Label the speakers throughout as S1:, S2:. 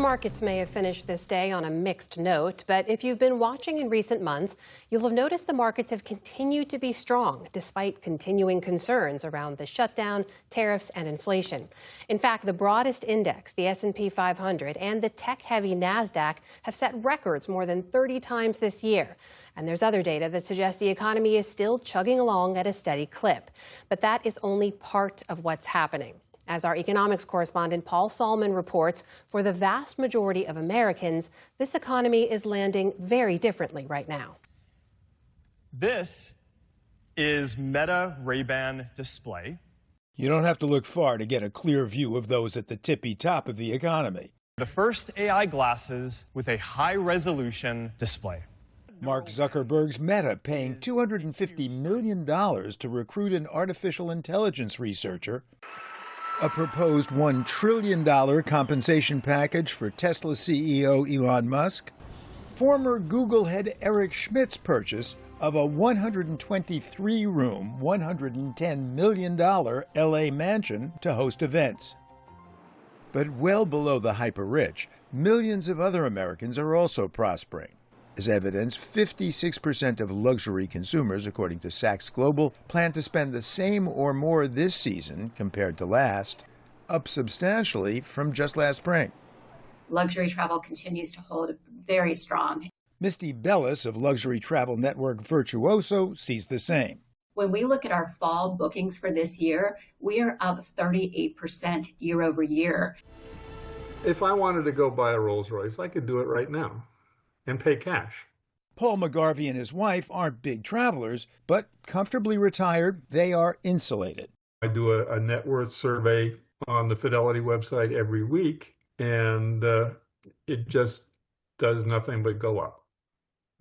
S1: markets may have finished this day on a mixed note, but if you've been watching in recent months, you'll have noticed the markets have continued to be strong despite continuing concerns around the shutdown, tariffs, and inflation. In fact, the broadest index, the S&P 500, and the tech-heavy NASDAQ have set records more than 30 times this year. And there's other data that suggests the economy is still chugging along at a steady clip. But that is only part of what's happening. As our economics correspondent Paul Salman reports, for the vast majority of Americans, this economy is landing very differently right now.
S2: This is Meta Ray-Ban display.
S3: You don't have to look far to get a clear view of those at the tippy top of the economy.
S2: The first AI glasses with a high-resolution display.
S3: Mark Zuckerberg's Meta paying $250 million to recruit an artificial intelligence researcher. A proposed $1 trillion compensation package for Tesla CEO Elon Musk. Former Google head Eric Schmidt's purchase of a 123-room, $110 million LA mansion to host events. But well below the hyper-rich, millions of other Americans are also prospering. As evidence, 56% of luxury consumers, according to Saks Global, plan to spend the same or more this season compared to last, up substantially from just last spring.
S4: Luxury travel continues to hold very strong.
S3: Misty Bellis of luxury travel network Virtuoso sees the same.
S4: When we look at our fall bookings for this year, we are up 38% year over year.
S5: If I wanted to go buy a Rolls Royce, I could do it right now and pay cash.
S3: Paul McGarvey and his wife aren't big travelers, but comfortably retired, they are insulated.
S5: I do a net worth survey on the Fidelity website every week, and it just does nothing but go up.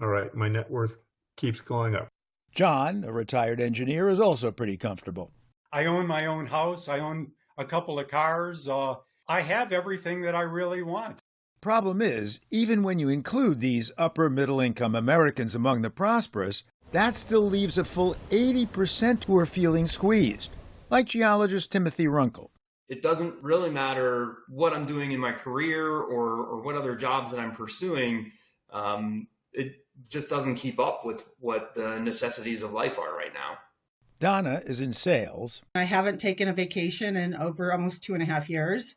S5: All right, my net worth keeps going up.
S3: John, a retired engineer, is also pretty comfortable.
S6: I own my own house. I own a couple of cars. I have everything that I really want.
S3: Problem is, even when you include these upper middle income Americans among the prosperous, that still leaves a full 80% who are feeling squeezed, like geologist Timothy Runkle.
S7: It doesn't really matter what I'm doing in my career or what other jobs that I'm pursuing. It just doesn't keep up with what the necessities of life are right now.
S3: Donna is in sales.
S8: I haven't taken a vacation in over almost 2.5 years.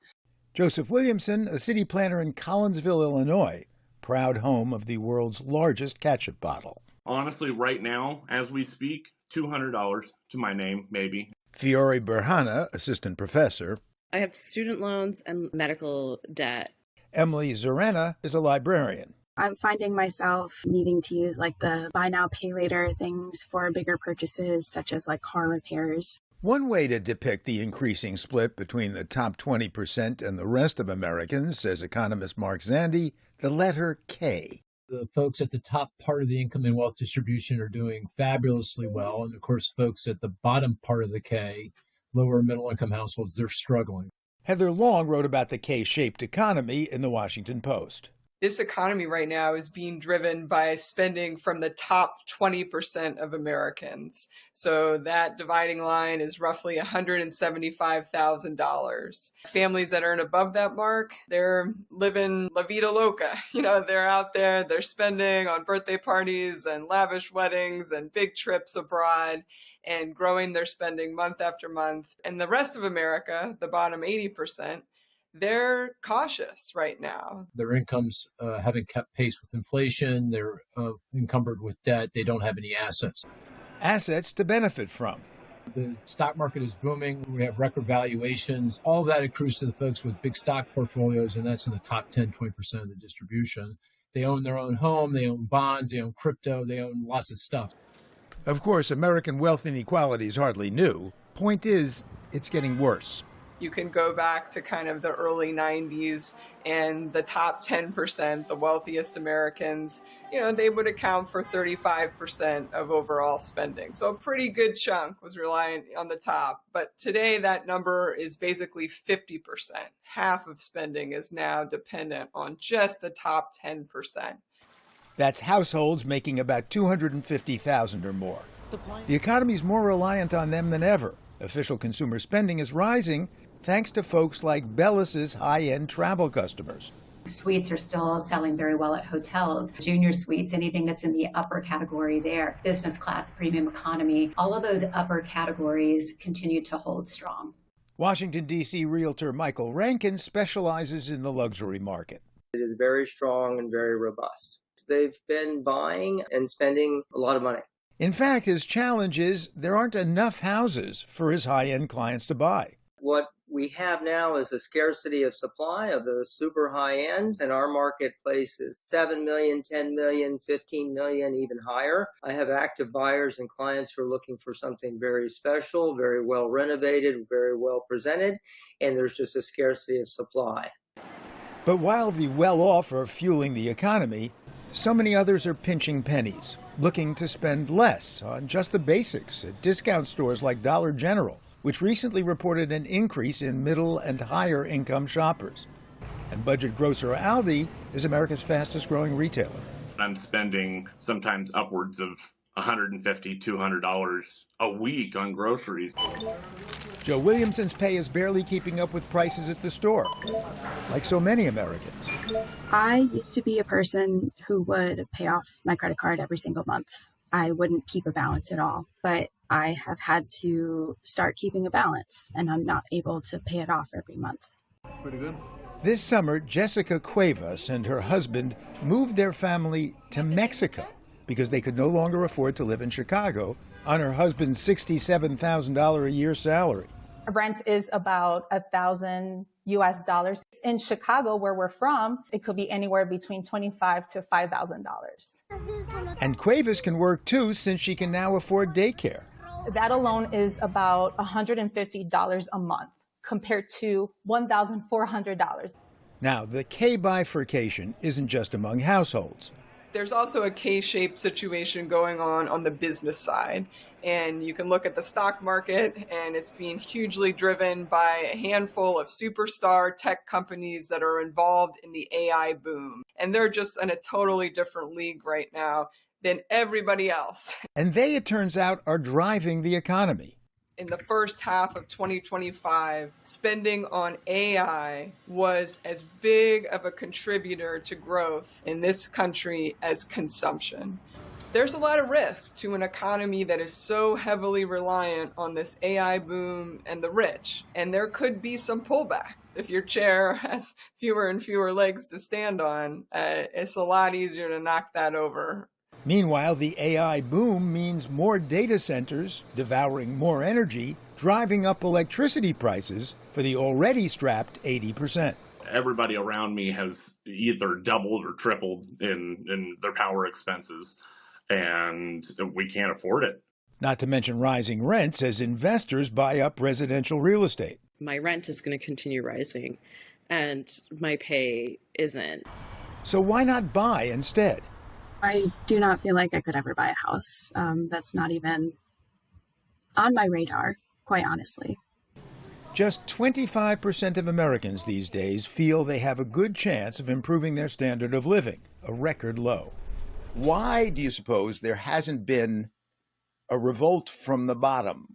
S3: Joseph Williamson, a city planner in Collinsville, Illinois, proud home of the world's largest ketchup bottle.
S9: Honestly, right now, as we speak, $200 to my name, maybe.
S3: Fiore Berhana, assistant professor.
S10: I have student loans and medical debt.
S3: Emily Zorena is a librarian.
S11: I'm finding myself needing to use like the buy now, pay later things for bigger purchases, such as like car repairs.
S3: One way to depict the increasing split between the top 20% and the rest of Americans, says economist M.Zandi, the letter K.
S12: The folks at the top part of the income and wealth distribution are doing fabulously well. And of course, folks at the bottom part of the K, lower middle income households, they're struggling.
S3: Heather Long wrote about the K-shaped economy in the Washington Post.
S13: This economy right now is being driven by spending from the top 20% of Americans. So that dividing line is roughly $175,000. Families that earn above that mark, they're living la vida loca. They're out there, they're spending on birthday parties and lavish weddings and big trips abroad and growing their spending month after month. And the rest of America, the bottom 80%, they're cautious right now.
S12: Their incomes haven't kept pace with inflation. They're encumbered with debt. They don't have any assets.
S3: Assets to benefit from.
S12: The stock market is booming. We have record valuations. All of that accrues to the folks with big stock portfolios, and that's in the top 10, 20% of the distribution. They own their own home. They own bonds. They own crypto. They own lots of stuff.
S3: Of course, American wealth inequality is hardly new. Point is, it's getting worse.
S13: You can go back to kind of the early 90s and the top 10%, the wealthiest Americans, they would account for 35% of overall spending. So a pretty good chunk was reliant on the top. But today that number is basically 50%. Half of spending is now dependent on just the top 10%.
S3: That's households making about $250,000 or more. The economy's more reliant on them than ever. Official consumer spending is rising thanks to folks like Bellis's high-end travel customers.
S4: Suites are still selling very well at hotels. Junior suites, anything that's in the upper category there, business class, premium economy, all of those upper categories continue to hold strong.
S3: Washington, D.C. realtor Michael Rankin specializes in the luxury market.
S14: It is very strong and very robust. They've been buying and spending a lot of money.
S3: In fact, his challenge is there aren't enough houses for his high-end clients to buy.
S14: What we have now is a scarcity of supply of the super high end, and our marketplace is 7 million, 10 million, 15 million, even higher. I have active buyers and clients who are looking for something very special, very well renovated, very well presented, and there's just a scarcity of supply.
S3: But while the well-off are fueling the economy, so many others are pinching pennies, looking to spend less on just the basics at discount stores like Dollar General, which recently reported an increase in middle and higher income shoppers. And budget grocer Aldi is America's fastest growing retailer.
S9: I'm spending sometimes upwards of $150, $200 a week on groceries.
S3: Joe Williamson's pay is barely keeping up with prices at the store, like so many Americans.
S11: I used to be a person who would pay off my credit card every single month. I wouldn't keep a balance at all, but I have had to start keeping a balance, and I'm not able to pay it off every month.
S3: Pretty good. This summer, Jessica Cuevas and her husband moved their family to Mexico because they could no longer afford to live in Chicago on her husband's $67,000 a year salary.
S15: Rent is about $1,000 US. In Chicago, where we're from, it could be anywhere between $25,000 to $5,000.
S3: And Cuevas can work too, since she can now afford daycare.
S15: That alone is about $150 a month compared to $1,400.
S3: Now, the K bifurcation isn't just among households.
S13: There's also a K-shaped situation going on the business side. And you can look at the stock market, and it's being hugely driven by a handful of superstar tech companies that are involved in the AI boom. And they're just in a totally different league right now than everybody else.
S3: And they, it turns out, are driving the economy.
S13: In the first half of 2025, spending on AI was as big of a contributor to growth in this country as consumption. There's a lot of risk to an economy that is so heavily reliant on this AI boom and the rich, and there could be some pullback. If your chair has fewer and fewer legs to stand on, it's a lot easier to knock that over.
S3: Meanwhile, the AI boom means more data centers devouring more energy, driving up electricity prices for the already strapped 80%.
S9: Everybody around me has either doubled or tripled in their power expenses, and we can't afford it.
S3: Not to mention rising rents as investors buy up residential real estate.
S10: My rent is going to continue rising, and my pay isn't.
S3: So why not buy instead?
S11: I do not feel like I could ever buy a house. That's not even on my radar, quite honestly.
S3: Just 25% of Americans these days feel they have a good chance of improving their standard of living, a record low.
S16: Why do you suppose there hasn't been a revolt from the bottom?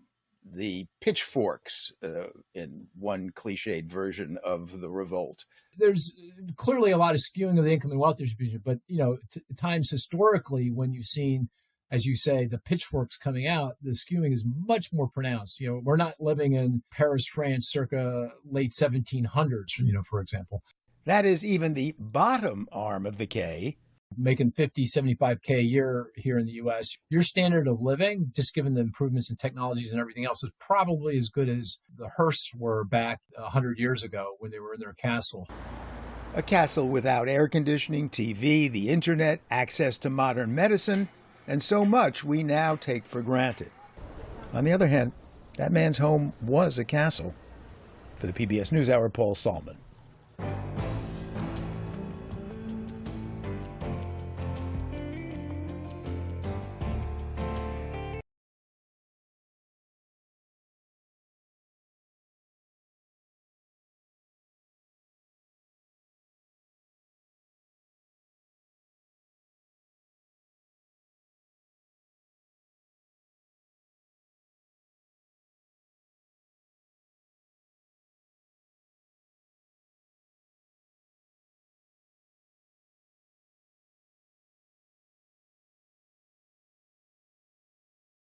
S16: The pitchforks, in one cliched version of the revolt.
S12: There's clearly a lot of skewing of the income and wealth distribution, but times historically when you've seen, as you say, the pitchforks coming out, the skewing is much more pronounced. We're not living in Paris, France, circa late 1700s, for example.
S3: That is even the bottom arm of the K.
S12: Making 50, 75K a year here in the U.S., your standard of living, just given the improvements in technologies and everything else, is probably as good as the Hearsts were back 100 years ago when they were in their castle.
S3: A castle without air conditioning, TV, the internet, access to modern medicine, and so much we now take for granted. On the other hand, that man's home was a castle. For the PBS NewsHour, Paul Salman.